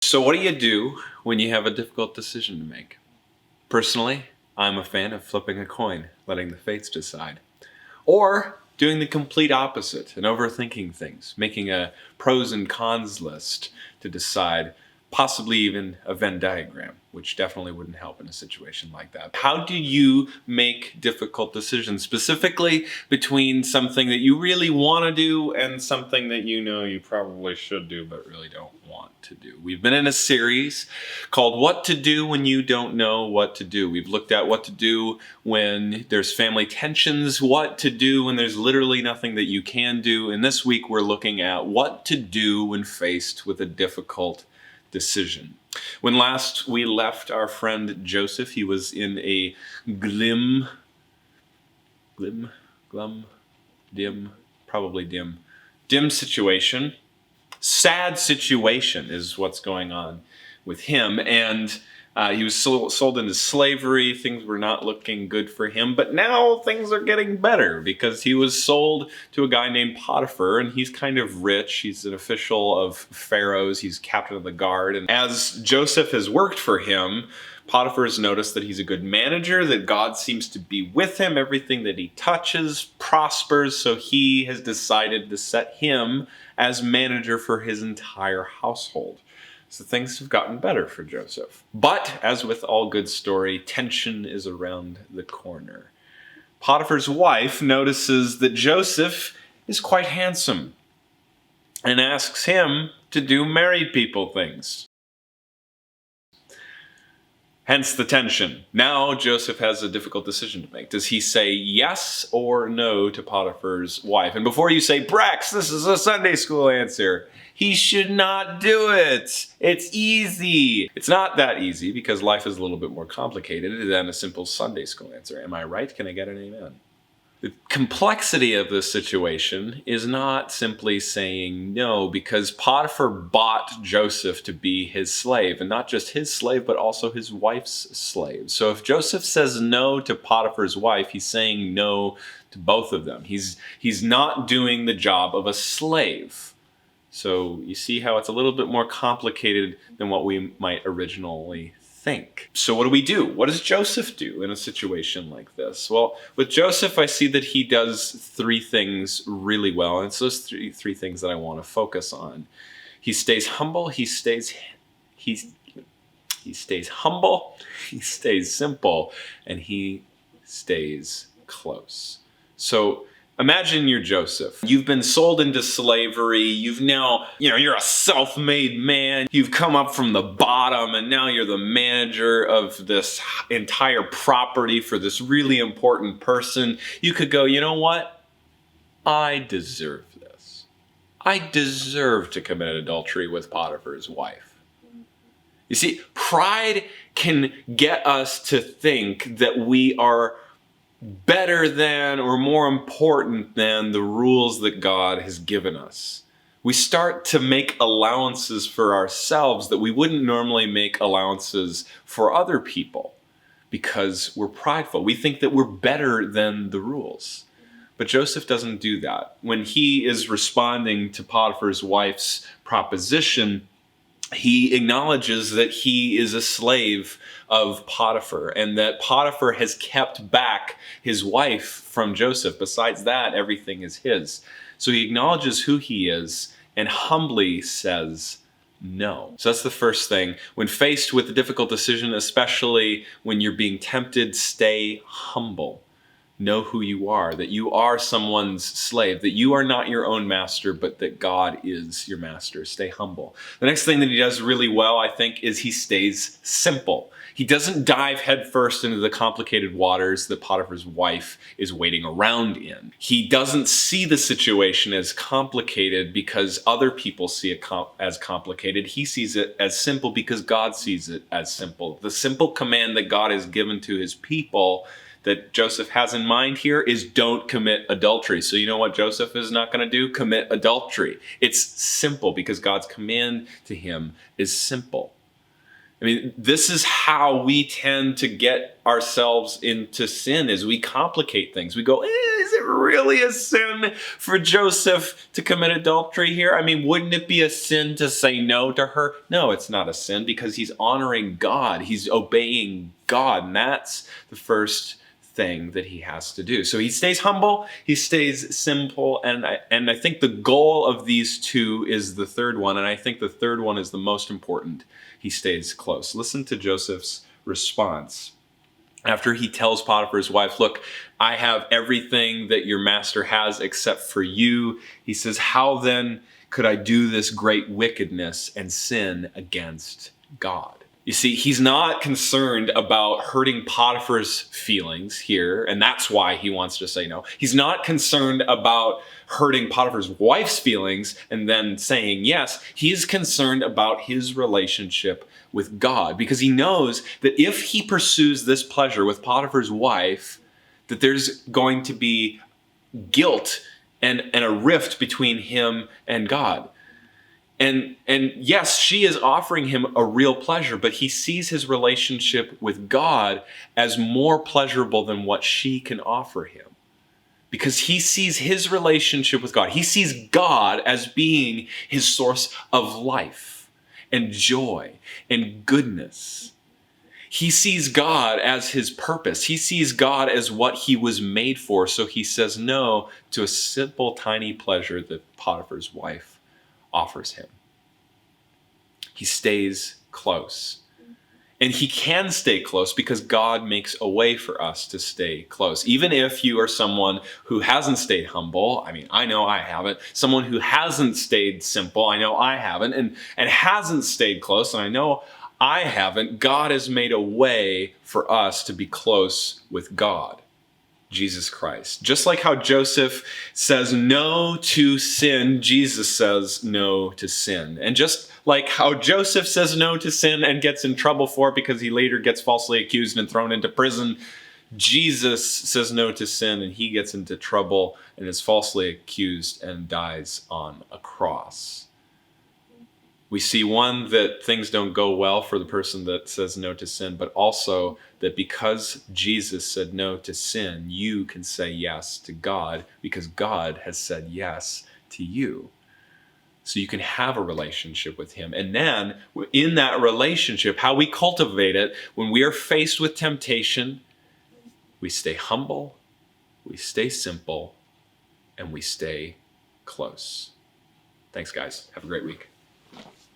So what do you do when you have a difficult decision to make? Personally, I'm a fan of flipping a coin, letting the fates decide. Or doing the complete opposite and overthinking things, making a pros and cons list to decide, possibly even a Venn diagram, which definitely wouldn't help in a situation like that. How do you make difficult decisions, specifically between something that you really want to do and something that you know you probably should do but really don't want to do? We've been in a series called What to Do When You Don't Know What to Do. We've looked at what to do when there's family tensions, what to do when there's literally nothing that you can do. And this week we're looking at what to do when faced with a difficult decision. When last we left our friend Joseph, he was in a glum, dim situation. Sad situation is what's going on with him. And he was sold into slavery. Things were not looking good for him. But now things are getting better because he was sold to a guy named Potiphar, and he's kind of rich. He's an official of Pharaoh's. He's captain of the guard. And as Joseph has worked for him, Potiphar has noticed that he's a good manager, that God seems to be with him. Everything that he touches prospers. So he has decided to set him as manager for his entire household. So things have gotten better for Joseph. But as with all good story, tension is around the corner. Potiphar's wife notices that Joseph is quite handsome and asks him to do married people things. Hence the tension. Now Joseph has a difficult decision to make. Does he say yes or no to Potiphar's wife? And before you say, Brax, this is a Sunday school answer, he should not do it. It's easy. It's not that easy because life is a little bit more complicated than a simple Sunday school answer. Am I right? Can I get an amen? The complexity of this situation is not simply saying no, because Potiphar bought Joseph to be his slave, and not just his slave, but also his wife's slave. So if Joseph says no to Potiphar's wife, he's saying no to both of them. He's not doing the job of a slave. So you see how it's a little bit more complicated than what we might originally think. So what do we do? What does Joseph do in a situation like this? Well, with Joseph, I see that he does three things really well, and it's those three things that I want to focus on. He stays humble, he stays humble, he stays simple, and he stays close. So imagine you're Joseph. You've been sold into slavery. You've now, you're a self-made man. You've come up from the bottom, and now you're the manager of this entire property for this really important person. You could go, you know what? I deserve this. I deserve to commit adultery with Potiphar's wife. You see, pride can get us to think that we are better than or more important than the rules that God has given us. We start to make allowances for ourselves that we wouldn't normally make allowances for other people because we're prideful. We think that we're better than the rules. But Joseph doesn't do that. When he is responding to Potiphar's wife's proposition, he acknowledges that he is a slave of Potiphar and that Potiphar has kept back his wife from Joseph. Besides that, everything is his. So he acknowledges who he is and humbly says no. So that's the first thing. When faced with a difficult decision, especially when you're being tempted, stay humble. Know who you are, that you are someone's slave, that you are not your own master, but that God is your master. Stay humble. The next thing that he does really well, I think, is he stays simple. He doesn't dive headfirst into the complicated waters that Potiphar's wife is waiting around in. He doesn't see the situation as complicated because other people see it as complicated. He sees it as simple because God sees it as simple. The simple command that God has given to his people that Joseph has in mind here is don't commit adultery. So you know what Joseph is not going to do? Commit adultery. It's simple because God's command to him is simple. I mean, this is how we tend to get ourselves into sin, is we complicate things. We go, is it really a sin for Joseph to commit adultery here? I mean, wouldn't it be a sin to say no to her? No, it's not a sin because he's honoring God. He's obeying God. And that's the first thing that he has to do. So he stays humble, he stays simple, and I think the goal of these two is the third one, and I think the third one is the most important. He stays close. Listen to Joseph's response. After he tells Potiphar's wife, look, I have everything that your master has except for you. He says, how then could I do this great wickedness and sin against God? You see, he's not concerned about hurting Potiphar's feelings here, and that's why he wants to say no. He's not concerned about hurting Potiphar's wife's feelings and then saying yes. He's concerned about his relationship with God, because he knows that if he pursues this pleasure with Potiphar's wife, that there's going to be guilt and a rift between him and God. And yes, she is offering him a real pleasure, but he sees his relationship with God as more pleasurable than what she can offer him. Because he sees his relationship with God. He sees God as being his source of life and joy and goodness. He sees God as his purpose. He sees God as what he was made for. So he says no to a simple, tiny pleasure that Potiphar's wife offers him. He stays close. And he can stay close because God makes a way for us to stay close. Even if you are someone who hasn't stayed humble, I mean, I know I haven't. Someone who hasn't stayed simple, I know I haven't. And hasn't stayed close, and I know I haven't. God has made a way for us to be close with God. Jesus Christ. Just like how Joseph says no to sin, Jesus says no to sin. And just like how Joseph says no to sin and gets in trouble for it because he later gets falsely accused and thrown into prison, Jesus says no to sin and he gets into trouble and is falsely accused and dies on a cross. We see, one, that things don't go well for the person that says no to sin, but also that because Jesus said no to sin, you can say yes to God because God has said yes to you. So you can have a relationship with him. And then in that relationship, how we cultivate it, when we are faced with temptation, we stay humble, we stay simple, and we stay close. Thanks, guys. Have a great week.